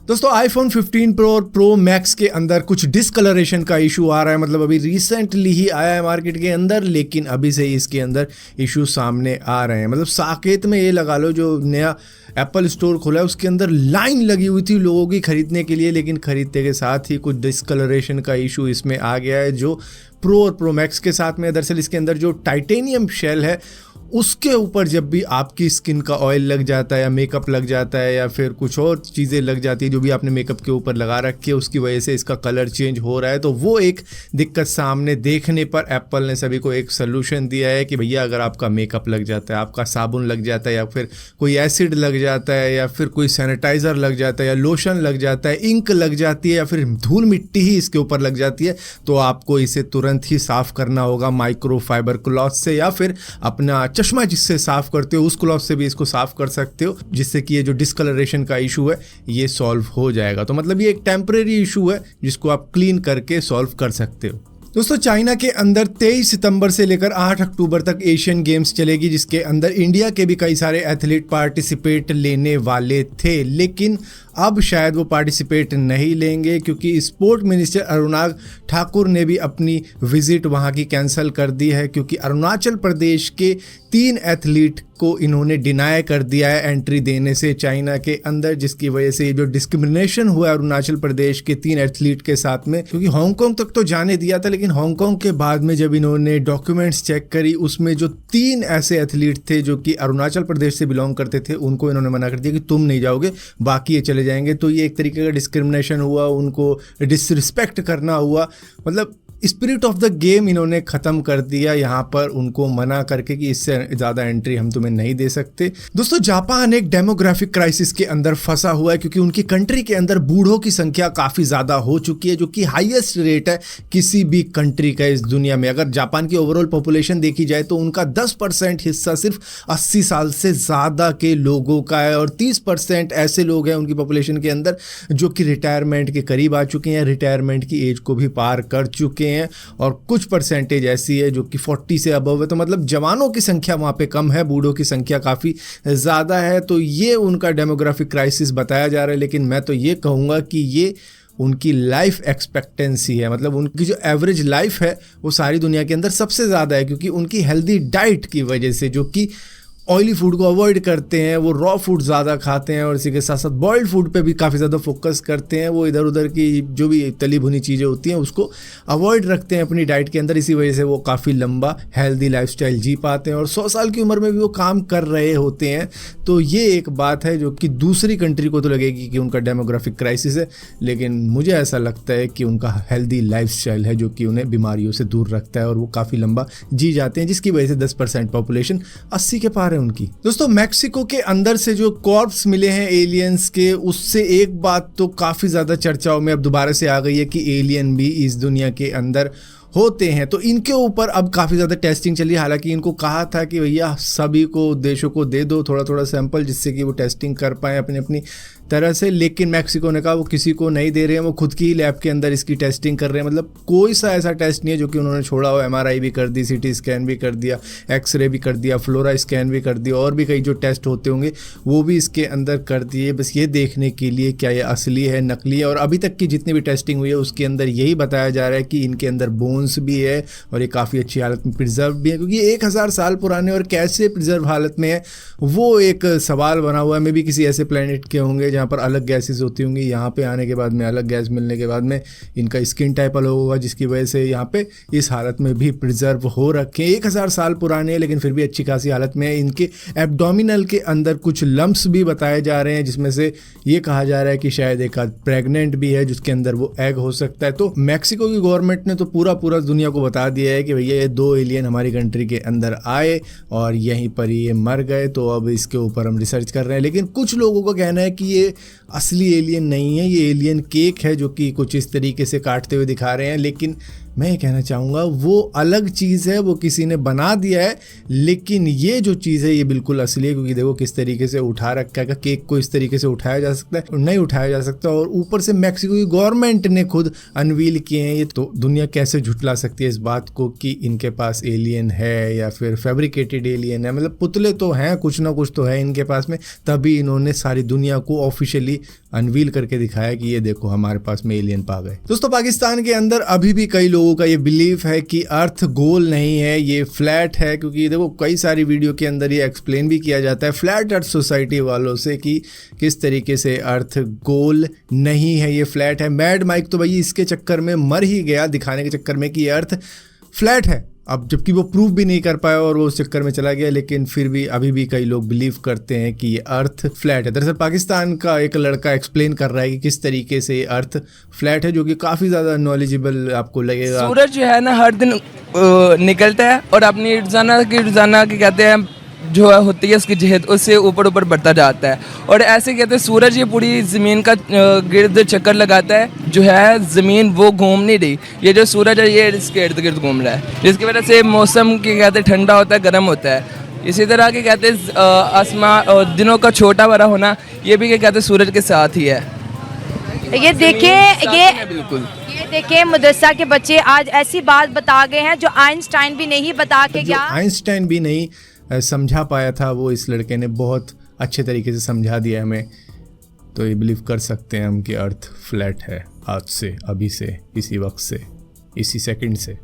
दोस्तों iPhone 15 pro और pro max के अंदर कुछ डिसकलरेशन का इशू आ रहा है। मतलब अभी रिसेंटली ही आया है मार्केट के अंदर, लेकिन अभी से ही इसके अंदर इशू सामने आ रहे हैं। मतलब साकेत में ये लगा लो, जो नया एप्पल स्टोर खोला है उसके अंदर लाइन लगी हुई थी लोगों की खरीदने के लिए, लेकिन खरीदने के साथ ही कुछ डिसकलरेशन का इशू इसमें आ गया है जो प्रो और प्रो मैक्स के साथ में। दरअसल इसके अंदर जो टाइटेनियम शेल है उसके ऊपर जब भी आपकी स्किन का ऑयल लग जाता है या मेकअप लग जाता है या फिर कुछ और चीज़ें लग जाती है जो भी आपने मेकअप के ऊपर लगा रखी है, उसकी वजह से इसका कलर चेंज हो रहा है। तो वो एक दिक्कत सामने देखने पर एप्पल ने सभी को एक सलूशन दिया है कि भैया अगर आपका मेकअप लग जाता है, आपका साबुन लग जाता है या फिर कोई एसिड लग जाता है या फिर कोई सैनिटाइज़र लग जाता है या लोशन लग जाता है, इंक लग जाती है या फिर धूल मिट्टी ही इसके ऊपर लग जाती है, तो आपको इसे तुरंत ही साफ़ करना होगा माइक्रो फाइबर क्लॉथ से, या फिर अपना चश्मा जिससे साफ करते हो उस क्लॉथ से भी इसको साफ कर सकते हो, जिससे कि ये जो डिसकलरेशन का इशू है ये सॉल्व हो जाएगा। तो मतलब ये एक टेम्परेरी इशू है जिसको आप क्लीन करके सॉल्व कर सकते हो। दोस्तों चाइना के अंदर 23 सितंबर से लेकर 8 अक्टूबर तक एशियन गेम्स चलेगी, जिसके अंदर इंडिया के भी कई सारे एथलीट पार्टिसिपेट लेने वाले थे, लेकिन अब शायद वो पार्टिसिपेट नहीं लेंगे क्योंकि स्पोर्ट मिनिस्टर अनुराग ठाकुर ने भी अपनी विजिट वहाँ की कैंसिल कर दी है, क्योंकि अरुणाचल प्रदेश के 3 एथलीट को इन्होंने डिनाई कर दिया है एंट्री देने से चाइना के अंदर, जिसकी वजह से ये जो डिस्क्रिमिनेशन हुआ है अरुणाचल प्रदेश के 3 एथलीट के साथ में, क्योंकि हांगकांग तक तो जाने दिया था, लेकिन हांगकांग के बाद में जब इन्होंने डॉक्यूमेंट्स चेक करी उसमें जो 3 ऐसे एथलीट थे जो कि अरुणाचल प्रदेश से बिलोंग करते थे, उनको इन्होंने मना कर दिया कि तुम नहीं जाओगे, बाकी ये चले जाएंगे। तो ये एक तरीके का डिस्क्रिमिनेशन हुआ, उनको डिसरिस्पेक्ट करना हुआ। मतलब स्पिरिट ऑफ द गेम इन्होंने ख़त्म कर दिया यहाँ पर, उनको मना करके कि इससे ज़्यादा एंट्री हम तुम्हें नहीं दे सकते। दोस्तों जापान एक डेमोग्राफिक क्राइसिस के अंदर फंसा हुआ है, क्योंकि उनकी कंट्री के अंदर बूढ़ों की संख्या काफ़ी ज़्यादा हो चुकी है, जो कि हाईएस्ट रेट है किसी भी कंट्री का इस दुनिया में। अगर जापान की ओवरऑल पॉपुलेशन देखी जाए तो उनका 10% हिस्सा सिर्फ 80 साल से ज़्यादा के लोगों का है, और 30% ऐसे लोग हैं उनकी पॉपुलेशन के अंदर जो कि रिटायरमेंट के करीब आ चुके हैं, रिटायरमेंट की एज को भी पार कर चुके हैं, और कुछ परसेंटेज ऐसी है जो कि 40 से अबव है। तो मतलब जवानों की संख्या वहाँ पे कम है, बूढ़ों की संख्या काफ़ी ज़्यादा है। तो ये उनका डेमोग्राफिक क्राइसिस बताया जा रहा है, लेकिन मैं तो ये कहूँगा कि ये उनकी लाइफ एक्सपेक्टेंसी है। मतलब उनकी जो एवरेज लाइफ है वो सारी दुनिया के अंदर सबसे ज़्यादा है, क्योंकि उनकी हेल्दी डाइट की वजह से, जो कि ऑयली फूड को अवॉइड करते हैं, वो रॉ फूड ज़्यादा खाते हैं, और इसी के साथ साथ बॉइल्ड फूड पे भी काफ़ी ज़्यादा फोकस करते हैं। वो इधर उधर की जो भी तली भुनी चीज़ें होती हैं उसको अवॉइड रखते हैं अपनी डाइट के अंदर, इसी वजह से वो काफ़ी लंबा हेल्दी लाइफस्टाइल जी पाते हैं, और 100 साल की उम्र में भी वो काम कर रहे होते हैं। तो ये एक बात है जो कि दूसरी कंट्री को तो लगेगी कि उनका डेमोग्राफिक क्राइसिस है, लेकिन मुझे ऐसा लगता है कि उनका हेल्दी लाइफस्टाइल है जो कि उन्हें बीमारियों से दूर रखता है, और वो काफ़ी लंबा जी जाते हैं, जिसकी वजह से 10% पॉपुलेशन 80 के पार उनकी। दोस्तों मैक्सिको के अंदर से जो कॉर्प्स मिले हैं एलियंस के, उससे एक बात तो काफ़ी ज़्यादा चर्चाओं में अब दोबारा से आ गई है कि एलियन भी इस दुनिया के अंदर होते हैं। तो इनके ऊपर अब काफ़ी ज़्यादा टेस्टिंग चली। हालांकि इनको कहा था कि भैया सभी को देशों को दे दो थोड़ा थोड़ा सैंपल, जिससे कि वो टेस्टिंग कर पाएँ अपनी अपनी तरह से, लेकिन मैक्सिको ने कहा वो किसी को नहीं दे रहे हैं, वो खुद की लैब के अंदर इसकी टेस्टिंग कर रहे हैं। मतलब कोई सा ऐसा टेस्ट नहीं है जो कि उन्होंने छोड़ा हो। MRI भी कर दी, CT स्कैन भी कर दिया, एक्सरे भी कर दिया, फ्लोरा स्कैन भी कर दिया, और भी कई जो टेस्ट होते होंगे वो भी इसके अंदर कर दिए, बस ये देखने के लिए क्या ये असली है नकली है। और अभी तक की जितनी भी टेस्टिंग हुई है उसके अंदर यही बताया जा रहा है कि इनके अंदर बोन्स भी है और ये काफ़ी अच्छी हालत में प्रिजर्व भी है, क्योंकि 1000 साल पुराने और कैसे प्रिजर्व हालत में है वो एक सवाल बना हुआ है। मे भी किसी ऐसे प्लेनेट के होंगे जहाँ पर अलग गैसेस होती होंगी, यहाँ पे आने के बाद में अलग गैस मिलने के बाद में इनका स्किन टाइप अलग होगा, जिसकी वजह से यहाँ पे इस हालत में भी प्रिजर्व हो रखे हैं। 1000 साल पुराने हैं लेकिन फिर भी अच्छी खासी हालत में है। इनके एब्डोमिनल के अंदर कुछ लम्प्स भी बताए जा रहे हैं, जिसमें से ये कहा जा रहा है कि शायद एक आध प्रेग्नेंट भी है जिसके अंदर वो एग हो सकता है। तो मैक्सिको की गवर्नमेंट ने तो पूरा दुनिया को बता दिया है कि भैया ये 2 एलियन हमारी कंट्री के अंदर आए और यहीं पर ये मर गए, तो अब इसके ऊपर हम रिसर्च कर रहे हैं। लेकिन कुछ लोगों का कहना है कि ये असली एलियन नहीं है, ये एलियन केक है जो कि कुछ इस तरीके से काटते हुए दिखा रहे हैं। लेकिन मैं ये कहना चाहूँगा वो अलग चीज़ है, वो किसी ने बना दिया है, लेकिन ये जो चीज़ है ये बिल्कुल असली है, क्योंकि देखो किस तरीके से उठा रखा है। केक को इस तरीके से उठाया जा सकता है? नहीं उठाया जा सकता। और ऊपर से मैक्सिको की गवर्नमेंट ने खुद अनवील किए हैं ये, तो दुनिया कैसे झुठला सकती है इस बात को कि इनके पास एलियन है या फिर फैब्रिकेटेड एलियन है। मतलब पुतले तो हैं, कुछ ना कुछ तो है इनके पास में, तभी इन्होंने सारी दुनिया को ऑफिशियली अनवील करके दिखाया कि ये देखो हमारे पास में एलियन पा गए। दोस्तों पाकिस्तान के अंदर अभी भी कई लोगों का ये बिलीफ है कि अर्थ गोल नहीं है, ये फ्लैट है, क्योंकि देखो कई सारी वीडियो के अंदर ये एक्सप्लेन भी किया जाता है फ्लैट अर्थ सोसाइटी वालों से कि किस तरीके से अर्थ गोल नहीं है, ये फ्लैट है। मैड माइक तो भाई इसके चक्कर में मर ही गया, दिखाने के चक्कर में कि ये अर्थ फ्लैट है, अब जबकि वो प्रूव भी नहीं कर पाया और वो उस चक्कर में चला गया, लेकिन फिर भी अभी भी कई लोग बिलीव करते हैं कि ये अर्थ फ्लैट है। दरअसल पाकिस्तान का एक लड़का एक्सप्लेन कर रहा है कि किस तरीके से अर्थ फ्लैट है, जो कि काफ़ी ज़्यादा नॉलेजेबल आपको लगेगा। सूरज जो है ना हर दिन निकलता है और अपनी रोजाना की कहते हैं जो होती है उसकी जहद उससे ऊपर ऊपर बढ़ता जाता है। और ऐसे कहते हैं सूरज ये पूरी ज़मीन का गिर्द चक्कर लगाता है, जो है ज़मीन वो घूम नहीं रही, ये जो सूरज है ये इसके इर्द गिर्द घूम रहा है, जिसकी वजह से मौसम के कहते हैं ठंडा होता है, गर्म होता है। इसी तरह के कहते हैं आसमान दिनों का छोटा बड़ा होना, ये भी क्या कहते हैं सूरज के साथ ही है। ये देखें, बिल्कुल ये देखें मदरसा के बच्चे आज ऐसी बात बता गए हैं जो आइंस्टाइन भी नहीं बता के गया। आइंस्टाइन भी नहीं समझा पाया था, वो इस लड़के ने बहुत अच्छे तरीके से समझा दिया हमें। तो ये बिलीव कर सकते हैं हम कि अर्थ फ्लैट है आज से, अभी से, इसी वक्त से, इसी सेकंड से।